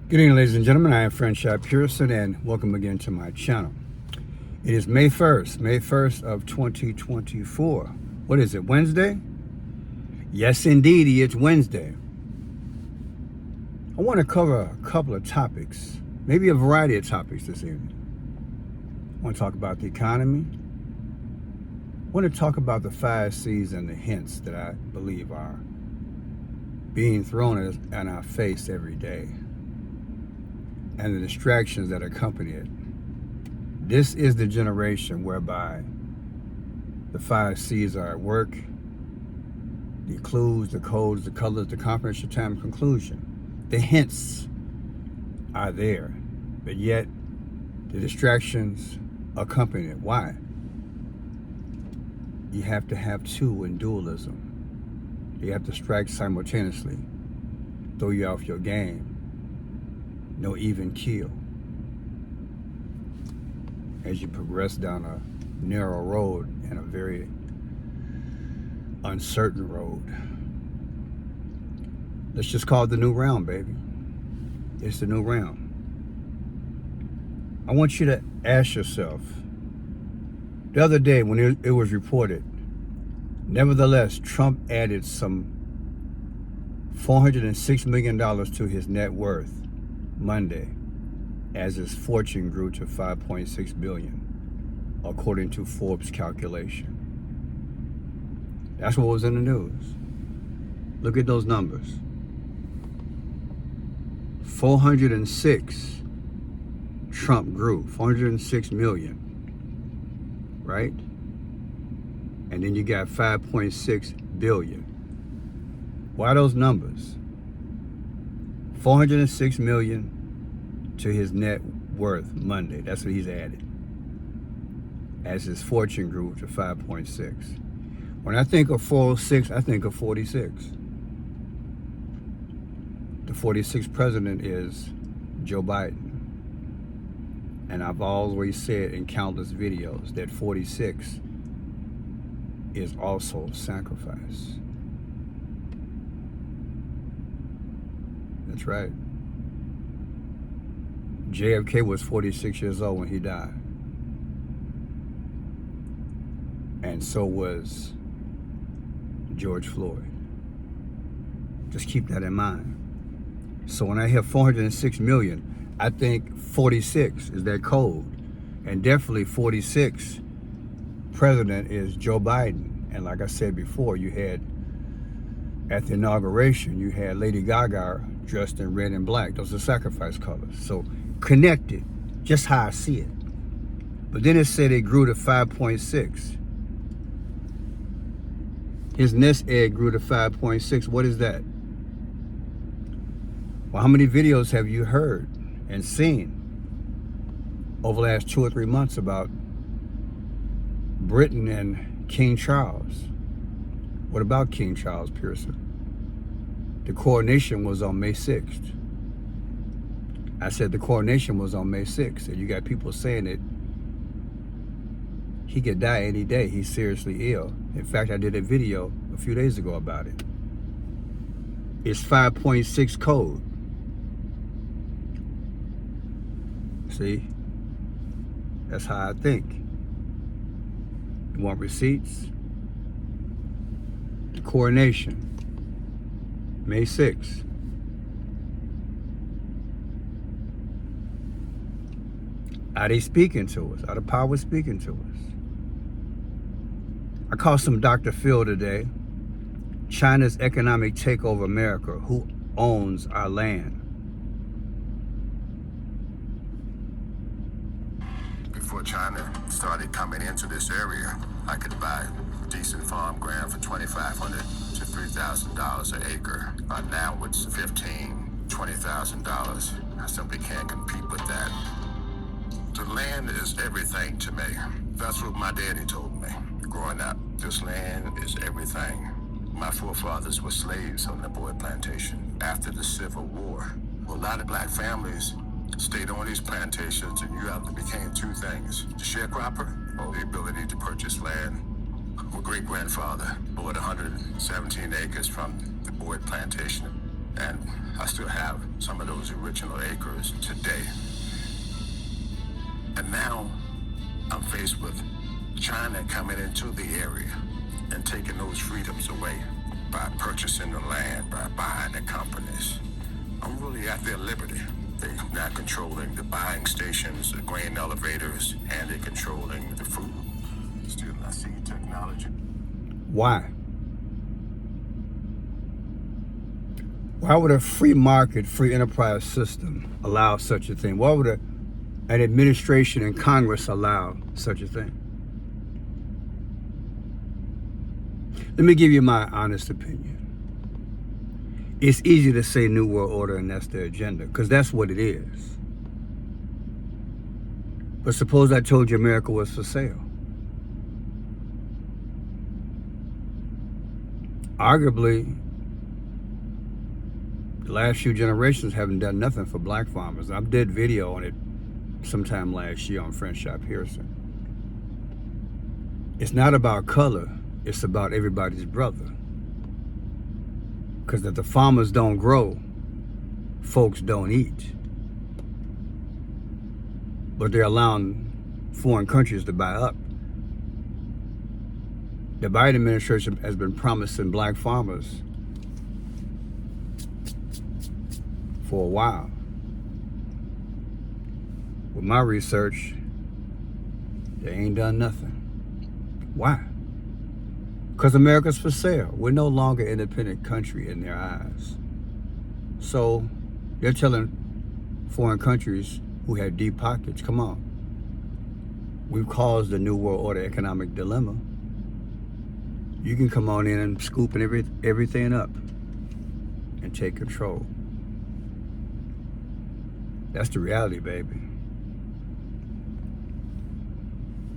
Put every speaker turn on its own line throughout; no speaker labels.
Good evening, ladies and gentlemen. I am Franchise Pearson, and welcome again to my channel. It is May 1st of 2024. What is it, Wednesday? Yes, indeed, it's Wednesday. I want to cover a couple of topics, maybe a variety of topics this evening. I want to talk about the economy. I want to talk about the 5 C's and the hints that I believe are being thrown in our face every day, and the distractions that accompany it. This is the generation whereby the 5 C's are at work: the clues, the codes, the colors, the comprehension, time, conclusion. The hints are there, but yet the distractions accompany it. Why? You have to have two in dualism. You have to strike simultaneously, throw you off your game. No even keel. As you progress down a narrow road and a very uncertain road. Let's just call it the new round, baby. It's the new round. I want you to ask yourself, the other day when it was reported, nevertheless, Trump added some $406 million to his net worth Monday, as his fortune grew to $5.6 billion, according to Forbes' calculation. That's what was in the news. Look at those numbers. 406, Trump grew, 406 million, right? And then you got 5.6 billion. Why those numbers? 406 million to his net worth Monday. That's what he's added, as his fortune grew to 5.6. When I think of 406, I think of 46. The 46th president is Joe Biden. And I've always said in countless videos that 46 is also sacrifice. That's right. JFK was 46 years old when he died. And so was George Floyd. Just keep that in mind. So when I hear 406 million, I think 46 is that code. And definitely 46 president is Joe Biden. And like I said before, you had, at the inauguration, you had Lady Gaga dressed in red and black. Those are sacrifice colors. So connected, just how I see it. But then it said it grew to 5.6. His nest egg grew to 5.6. What is that? Well, how many videos have you heard and seen over the last 2 or 3 months about Britain and King Charles? What about King Charles Pearson? The coronation was on May 6th. I said the coronation was on May 6th, and you got people saying that he could die any day. He's seriously ill. In fact, I did a video a few days ago about it. It's 5.6 code. See? That's how I think. You want receipts? The coronation, May 6th. Are they speaking to us? Are the powers speaking to us? I called some Dr. Phil today. China's economic takeover America. Who owns our land?
Before China started coming into this area, I could buy decent farm ground for $2,500 to $3,000 an acre. Now it's $15,000, $20,000. I simply can't compete with that. The land is everything to me. That's what my daddy told me growing up. This land is everything. My forefathers were slaves on the Boyd plantation after the Civil War. Well, a lot of black families stayed on these plantations, and you either became 2 things: the sharecropper or the ability to purchase land. My great-grandfather bought 117 acres from the Boyd plantation And I still have some of those original acres today. And now I'm faced with China coming into the area and taking those freedoms away by purchasing the land, by buying the companies. I'm really at their liberty. They're now controlling the buying stations, the grain elevators, and they're controlling the food. Still, I see technology.
Why? Why would a free market, free enterprise system allow such a thing? Why would an administration and Congress allow such a thing? Let me give you my honest opinion. It's easy to say New World Order and that's their agenda, because that's what it is. But suppose I told you America was for sale. Arguably, the last few generations haven't done nothing for black farmers. I did video on it sometime last year on Friend Shop Harrison. It's not about color, it's about everybody's brother. Because if the farmers don't grow, folks don't eat. But they're allowing foreign countries to buy up. The Biden administration has been promising black farmers for a while. With my research, they ain't done nothing. Why? Because America's for sale. We're no longer an independent country in their eyes. So they're telling foreign countries who have deep pockets, come on. We've caused the New World Order economic dilemma. You can come on in and scoop and everything up and take control. That's the reality, baby.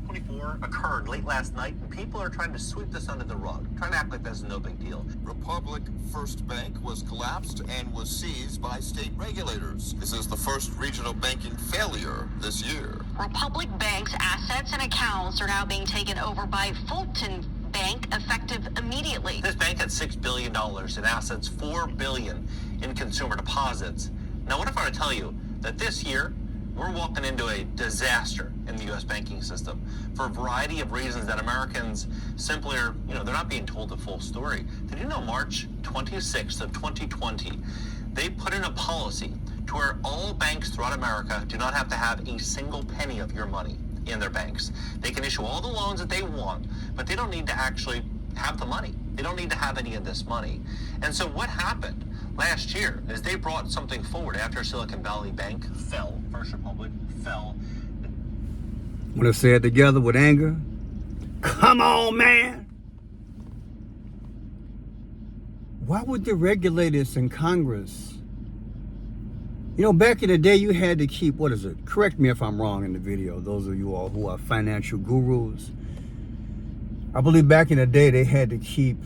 24 occurred late last night, and people are trying to sweep this under the rug, trying to act like this is no big deal.
Republic First Bank was collapsed and was seized by state regulators. This is the first regional banking failure this year.
Republic Bank's assets and accounts are now being taken over by Fulton Bank, effective immediately.
This bank had $6 billion in assets, $4 billion in consumer deposits. Now, what if I were to tell you that this year, we're walking into a disaster in the U.S. banking system for a variety of reasons that Americans simply are, they're not being told the full story. Did you know March 26th of 2020, they put in a policy to where all banks throughout America do not have to have a single penny of your money in their banks. They can issue all the loans that they want, but they don't need to actually have the money. They don't need to have any of this money. And so what happened last year is they brought something forward after Silicon Valley Bank fell, First Republic fell.
Want to say it together with anger? Come on, man. Why would the regulators in Congress, back in the day you had to keep, correct me if I'm wrong in the video, those of you all who are financial gurus. I believe back in the day they had to keep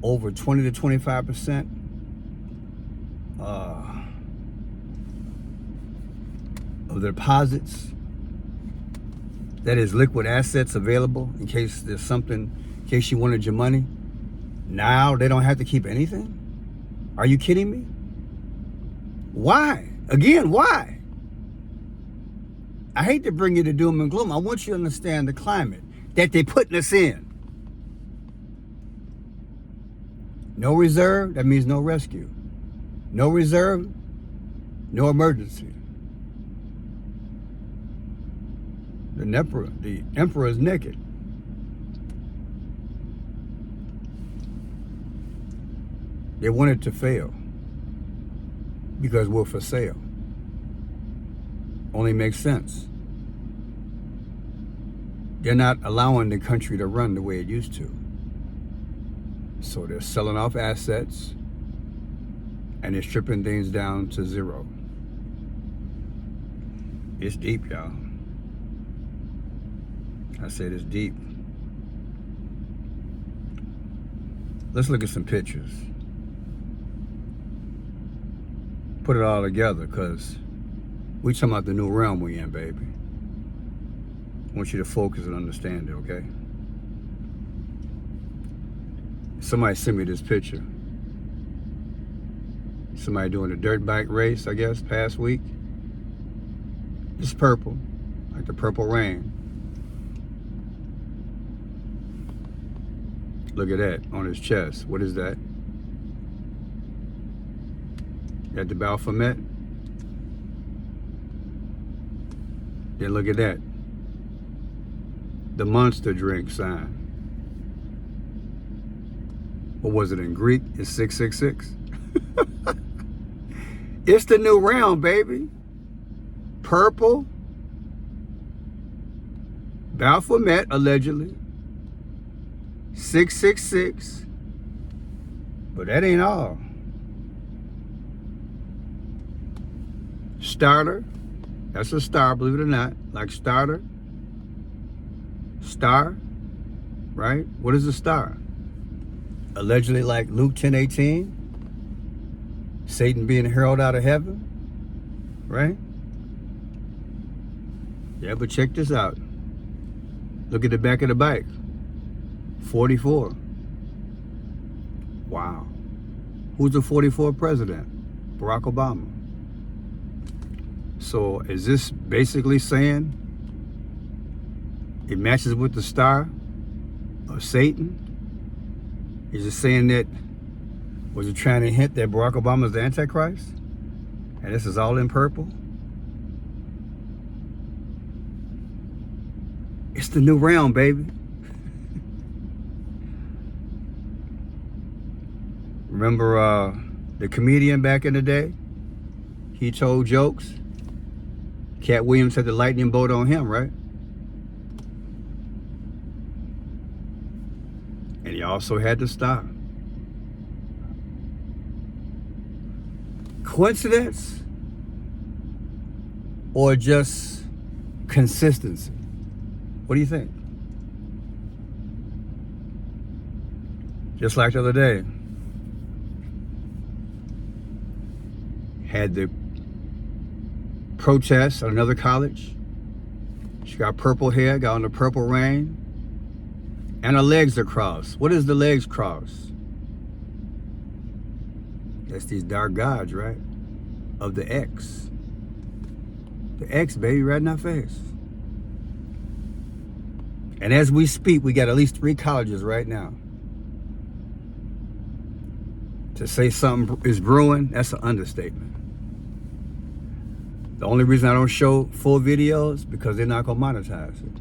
over 20 to 25% of the deposits, that is liquid assets, available in case there's something, in case you wanted your money. Now they don't have to keep anything? Are you kidding me? Why? Again, why? I hate to bring you to doom and gloom. I want you to understand the climate that they're putting us in. No reserve, that means no rescue. No reserve, no emergency. The emperor is naked. They want it to fail because we're for sale. Only makes sense. They're not allowing the country to run the way it used to. So they're selling off assets and they're stripping things down to zero. It's deep, y'all. I said it's deep. Let's look at some pictures. Put it all together, because we talking about the new realm we in, baby. I want you to focus and understand it, okay? Somebody sent me this picture. Somebody doing a dirt bike race, I guess, past week. It's purple, like the purple rain. Look at that on his chest. What is that? Got the Baphomet. Then look at that. The monster drink sign. What was it in Greek? It's 666. It's the new round, baby. Purple. Baphomet, allegedly. 666. But that ain't all. Starter. That's a star, believe it or not. Like starter. Star. Right? What is a star? Allegedly like Luke 10:18. Satan being hurled out of heaven. Right? Yeah, but check this out. Look at the back of the bike. 44. Wow. Who's the 44th president? Barack Obama. So is this basically saying it matches with the star of Satan? Is it saying that, was it trying to hint that Barack Obama is the Antichrist? And this is all in purple? It's the new realm, baby. Remember the comedian back in the day? He told jokes. Cat Williams had the lightning bolt on him, right? And he also had the star. Coincidence? Or just consistency? What do you think? Just like the other day, had the protest at another college. She got purple hair, got on the purple rain, and her legs are crossed. What is the legs crossed? That's these dark gods, right? Of the X. The X, baby, right in our face. And as we speak, we got at least 3 colleges right now. To say something is brewing, that's an understatement. The only reason I don't show full videos because they're not gonna monetize it.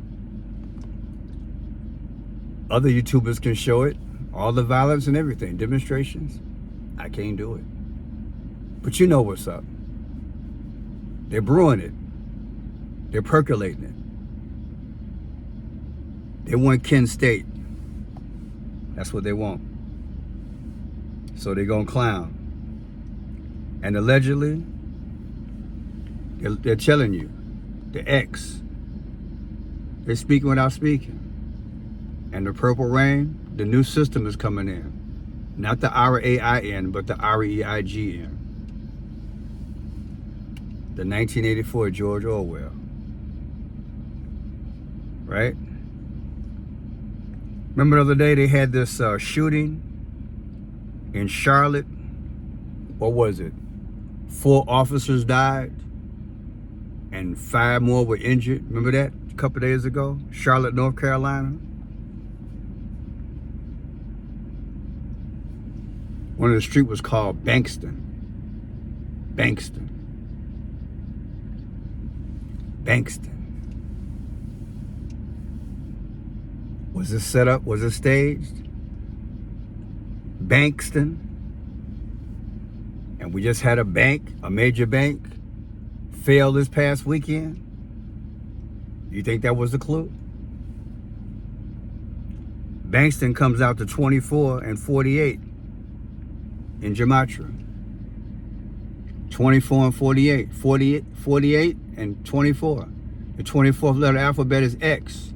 Other YouTubers can show it, all the violence and everything, demonstrations. I can't do it. But you know what's up. They're brewing it. They're percolating it. They want Kent State. That's what they want. So they're gonna clown. And allegedly, they're telling you, the X, they're speaking without speaking. And the purple rain, the new system is coming in. Not the RAIN, but the REIGN. The 1984 George Orwell. Right? Remember the other day they had this shooting in Charlotte? What was it? 4 officers died and 5 more were injured. Remember that a couple days ago? Charlotte, North Carolina. One of the streets was called Bankston. Bankston. Bankston. Was this set up? Was it staged? Bankston. And we just had a bank, a major bank, fail this past weekend. You think that was the clue? Bankston comes out to 24 and 48 in Gematria. 24 and 48. 48 and 24. The 24th letter alphabet is X.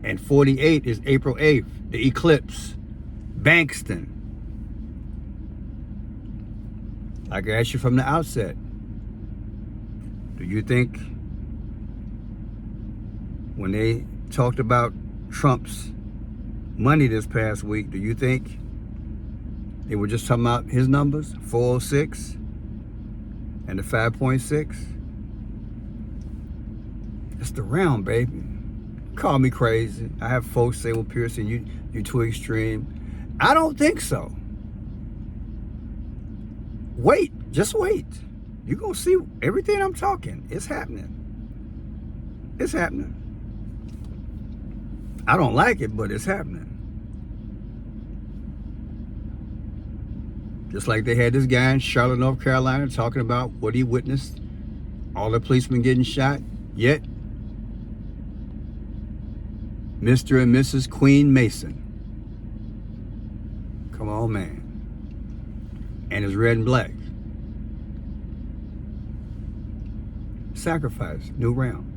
And 48 is April 8th, the eclipse. Bankston. Like I asked you from the outset, do you think when they talked about Trump's money this past week, do you think they were just talking about his numbers, 406, And the 5.6, it's the realm, baby. Call me crazy. I have folks say, well, Pearson, you too extreme. I don't think so. Wait, just wait. You're going to see everything I'm talking. It's happening. It's happening. I don't like it, but it's happening. Just like they had this guy in Charlotte, North Carolina, talking about what he witnessed. All the policemen getting shot. Yet, Mr. and Mrs. Queen Mason. Come on, man. And it's red and black. Sacrifice, new round.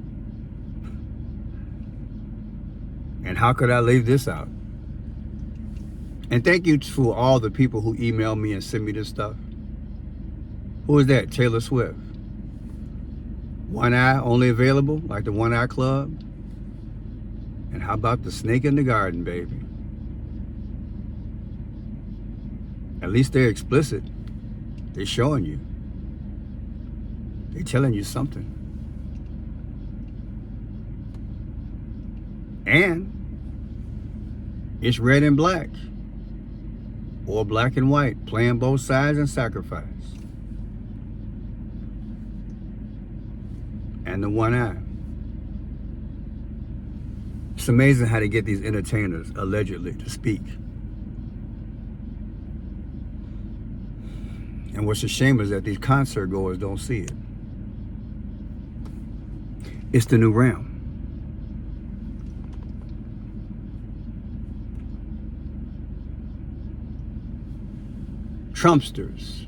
And how could I leave this out? And thank you to all the people who email me and send me this stuff. Who is that? Taylor Swift. One eye only available, like the One Eye Club. And how about the snake in the garden, baby? At least they're explicit. They're showing you. They're telling you something. And it's red and black. Or black and white, playing both sides and sacrifice. And the one eye. It's amazing how they get these entertainers, allegedly, to speak. And what's a shame is that these concert goers don't see it. It's the new realm. Trumpsters,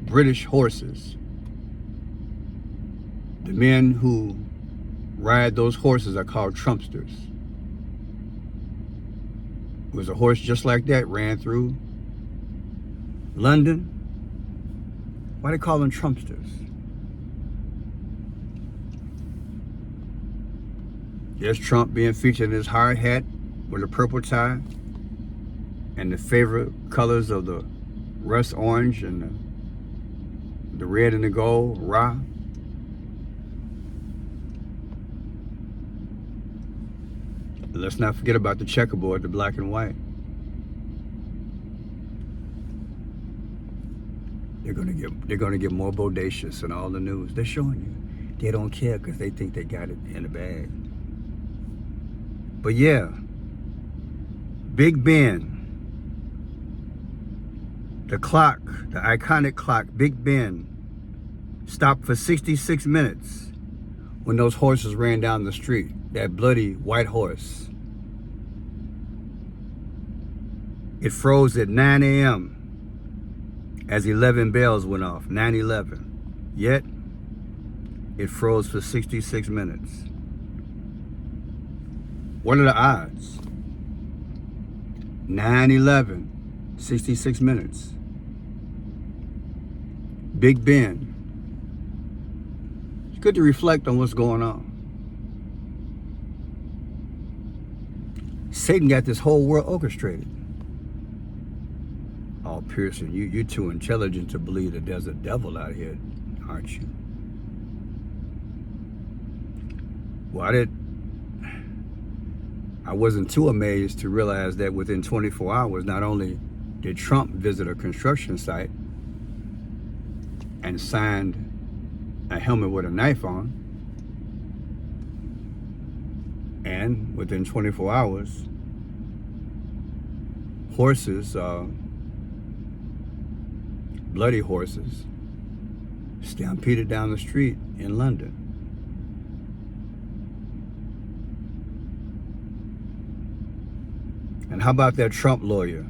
British horses. The men who ride those horses are called Trumpsters. It was a horse just like that, ran through London. Why they call them Trumpsters? There's Trump being featured in his hard hat with a purple tie. And the favorite colors of the rust orange and the red and the gold, rah. Let's not forget about the checkerboard, the black and white. They're gonna get more bodacious in all the news. They're showing you. They don't care because they think they got it in the bag. But yeah, Big Ben. The clock, the iconic clock, Big Ben, stopped for 66 minutes when those horses ran down the street. That bloody white horse. It froze at 9 a.m. as 11 bells went off, 9/11. Yet, it froze for 66 minutes. What are the odds? 9/11, 66 minutes. Big Ben. It's good to reflect on what's going on. Satan got this whole world orchestrated. Oh, Pearson, you're too intelligent to believe that there's a devil out here, aren't you? Well, I wasn't too amazed to realize that within 24 hours, not only did Trump visit a construction site and signed a helmet with a knife on, and within 24 hours, horses, bloody horses, stampeded down the street in London. And how about that Trump lawyer?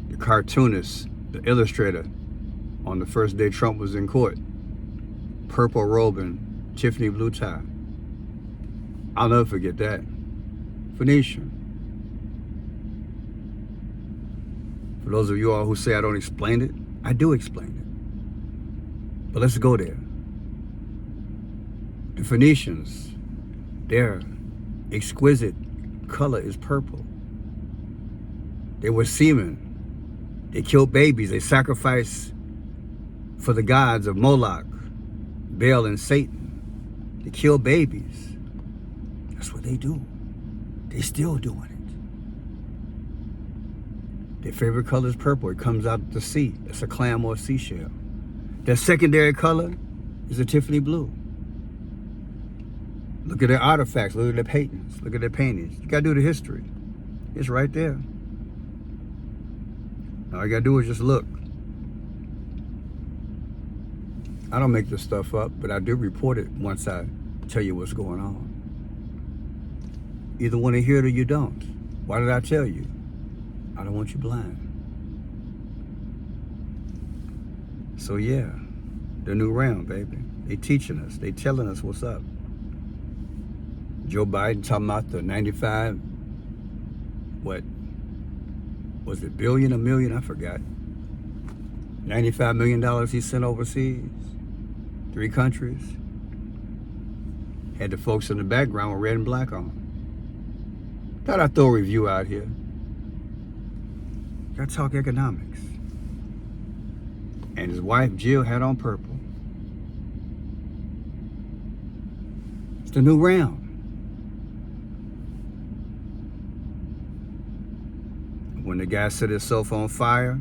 The cartoonist, the illustrator, on the first day Trump was in court. Purple robe and Tiffany blue tie. I'll never forget that. Phoenician. For those of you all who say I don't explain it, I do explain it. But let's go there. The Phoenicians, their exquisite color is purple. They were seamen They kill babies. They sacrifice for the gods of Moloch, Baal, and Satan. They kill babies. That's what they do. They still doing it. Their favorite color is purple. It comes out the sea. It's a clam or a seashell. Their secondary color is a Tiffany blue. Look at their artifacts. Look at their paintings. Look at their paintings. You got to do the history. It's right there. All you got to do is just look. I don't make this stuff up, but I do report it once I tell you what's going on. Either want to hear it or you don't. Why did I tell you? I don't want you blind. So yeah, the new round, baby. They teaching us. They telling us what's up. Joe Biden talking about the 95, what was it, billion or million? I forgot. $95 million he sent overseas. 3 countries. Had the folks in the background with red and black on. Thought I'd throw a review out here. Gotta talk economics. And his wife, Jill, had on purple. It's the new round. When the guy set himself on fire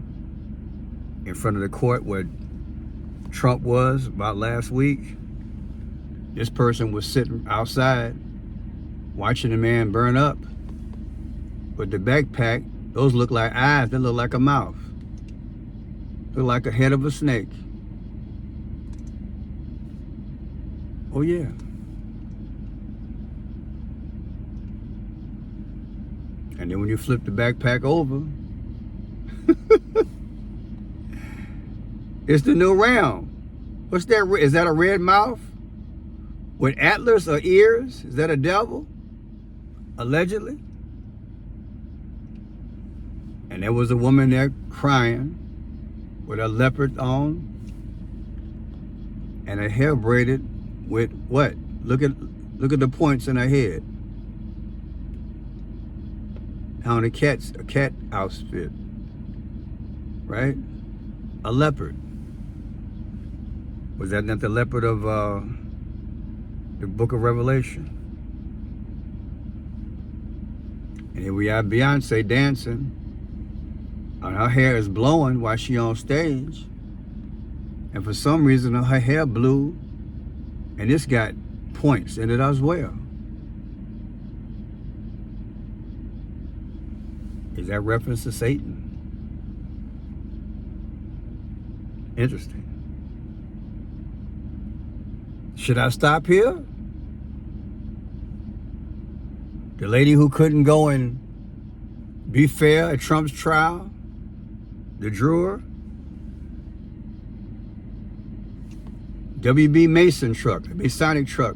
in front of the court where Trump was about last week, this person was sitting outside watching the man burn up. But the backpack, those look like eyes, they look like a mouth. Look like a head of a snake. Oh yeah. And then when you flip the backpack over, it's the new round. What's that? Is that a red mouth with antlers or ears? Is that a devil? Allegedly. And there was a woman there crying with a leopard on and her hair braided with what? Look at the points in her head. On a cat outfit, right? A leopard. Was that not the leopard of the book of Revelation? And here we have Beyonce dancing. And her hair is blowing while she on stage. And for some reason her hair blew and it's got points in it as well. Is that reference to Satan? Interesting. Should I stop here? The lady who couldn't go and be fair at Trump's trial, the juror, WB Mason truck, a Masonic truck,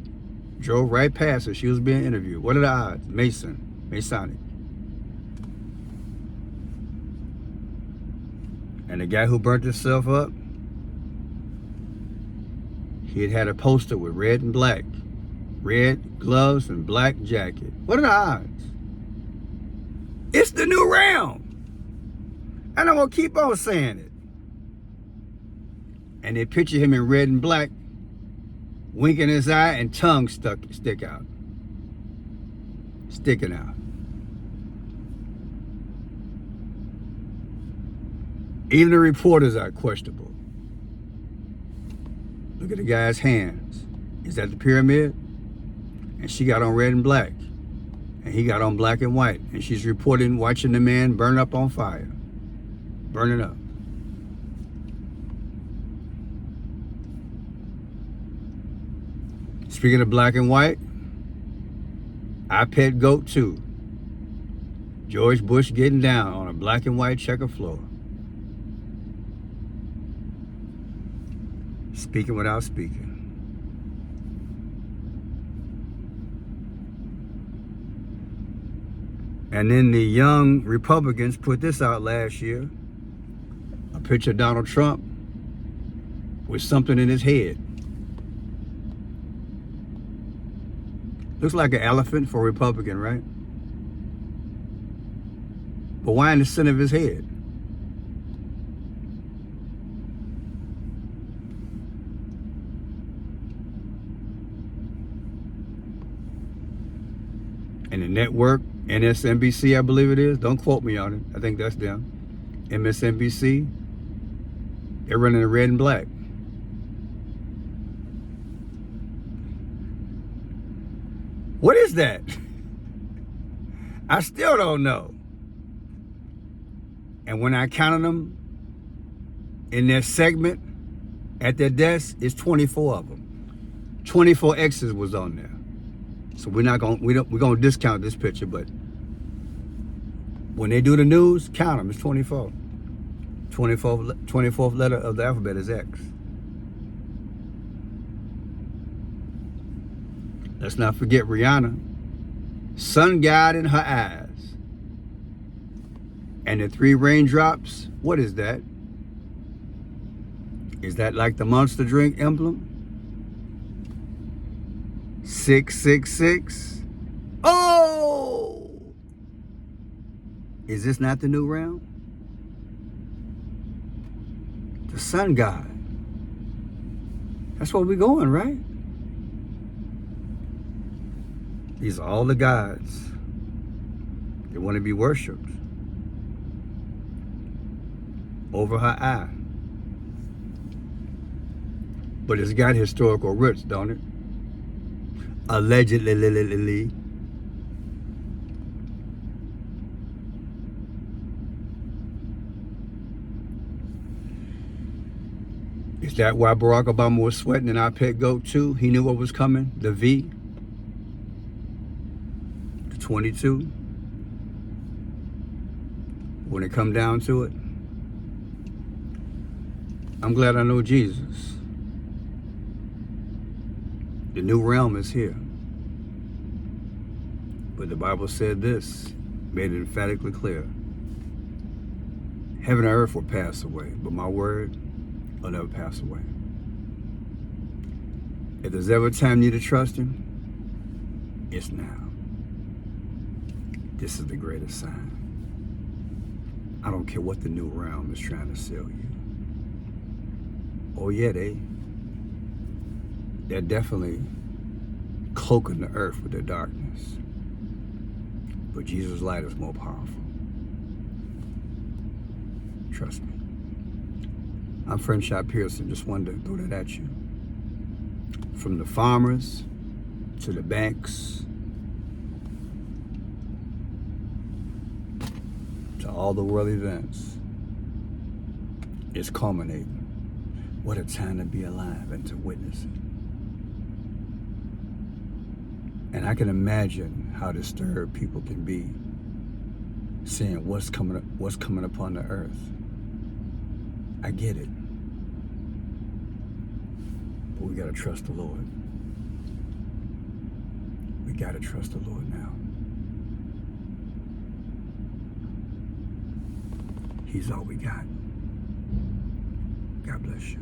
drove right past her. She was being interviewed. What are the odds? Masonic. And the guy who burnt himself up, he had a poster with red and black. Red gloves and black jacket. What are the odds? It's the new round. And I'm going to keep on saying it. And they picture him in red and black, winking his eye and tongue sticking out. Even the reporters are questionable. Look at the guy's hands. Is that the pyramid? And she got on red and black. And he got on black and white. And she's reporting watching the man burn up on fire. Burning up. Speaking of black and white, I pet goat too. George Bush getting down on a black and white checker floor. Speaking without speaking. And then the young Republicans put this out last year. A picture of Donald Trump with something in his head. Looks like an elephant for a Republican, right? But why in the center of his head? And the network, NSNBC, I believe it is. Don't quote me on it. I think that's them. MSNBC, they're running the red and black. What is that? I still don't know. And when I counted them in their segment at their desk, it's 24 of them. 24 X's was on there. So we're gonna discount this picture, but when they do the news, count them. It's 24. 24th letter of the alphabet is X. Let's not forget Rihanna. Sun God in her eyes. And the 3 raindrops, what is that? Is that like the Monster drink emblem? 666. Oh! Is this not the new realm? The sun god. That's where we're going, right? These are all the gods. They want to be worshipped. Over her eye. But it's got historical roots, don't it? Allegedly. Is that why Barack Obama was sweating in our pet goat too? He knew what was coming. The V. The 22. When it come down to it, I'm glad I know Jesus. The new realm is here. But the Bible said this, made it emphatically clear. Heaven and earth will pass away, but my word will never pass away. If there's ever a time you need to trust him, it's now. This is the greatest sign. I don't care what the new realm is trying to sell you. Oh yeah, they're definitely cloaking the earth with their darkness. But Jesus' light is more powerful. Trust me. I'm Friend Shot Pearson. Just wanted to throw that at you. From the farmers to the banks to all the world events, it's culminating. What a time to be alive and to witness it. And I can imagine how disturbed people can be seeing what's coming upon the earth. I get it. But we gotta trust the Lord. We gotta trust the Lord now. He's all we got. God bless you.